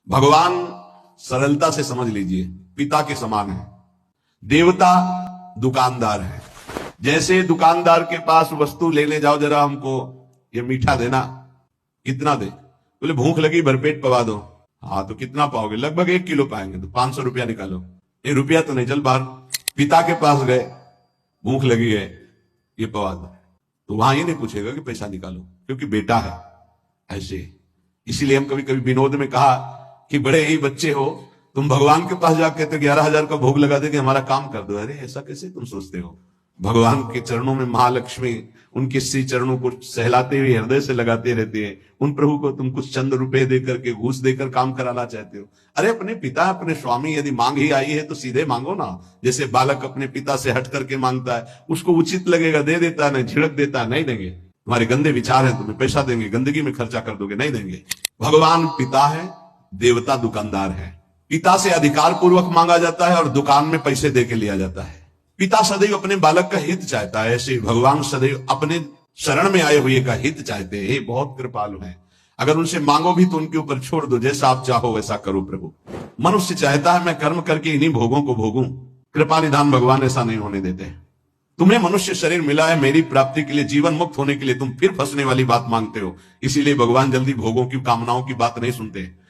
भगवान सरलता से समझ लीजिए पिता के समान है। देवता दुकानदार है। जैसे दुकानदार के पास वस्तु लेने जाओ, जरा हमको ये मीठा देना, कितना दे? बोले भूख लगी भरपेट पवा दो। हाँ तो कितना पाओगे? लगभग 1 किलो पाएंगे। तो 500 रुपया निकालो। ये रुपया तो नहीं, चल बाहर। पिता के पास गए, भूख लगी है, ये पवा दो। तो वहां ये नहीं पूछेगा कि पैसा निकालो, क्योंकि बेटा है। ऐसे इसीलिए हम कभी कभी विनोद में कहा कि बड़े ही बच्चे हो तुम, भगवान के पास जाके तो 11,000 का भोग लगा दे कि हमारा काम कर दो। अरे ऐसा कैसे तुम सोचते हो? भगवान के चरणों में महालक्ष्मी उनके श्री चरणों को सहलाते हुए हृदय से लगाते रहते हैं। उन प्रभु को तुम कुछ चंद रुपए देकर के, घूस देकर काम कराना चाहते हो? अरे अपने पिता, अपने स्वामी यदि मांग ही आई है तो सीधे मांगो ना। जैसे बालक अपने पिता से हट करके मांगता है, उसको उचित लगेगा दे देता, नहीं झिड़क देता, नहीं देंगे। तुम्हारे गंदे विचार हैं, तुम्हें पैसा देंगे, गंदगी में खर्चा कर दोगे, नहीं देंगे। भगवान पिता है, देवता दुकानदार है। पिता से अधिकार पूर्वक मांगा जाता है और दुकान में पैसे दे के लिया जाता है। पिता सदैव अपने बालक का हित चाहता है, ऐसे भगवान सदैव अपने शरण में आए हुए का हित चाहते हैं। ये बहुत कृपालु हैं। अगर उनसे मांगो भी तो उनके ऊपर छोड़ दो, जैसा आप चाहो वैसा करो प्रभु। मनुष्य चाहता है मैं कर्म करके इन्हीं भोगों को भोगूं। कृपा निधान भगवान ऐसा नहीं होने देते। तुम्हें मनुष्य शरीर मिला है मेरी प्राप्ति के लिए, जीवन मुक्त होने के लिए, तुम फिर फंसने वाली बात मांगते हो। इसीलिए भगवान जल्दी भोगों की, कामनाओं की बात नहीं सुनते।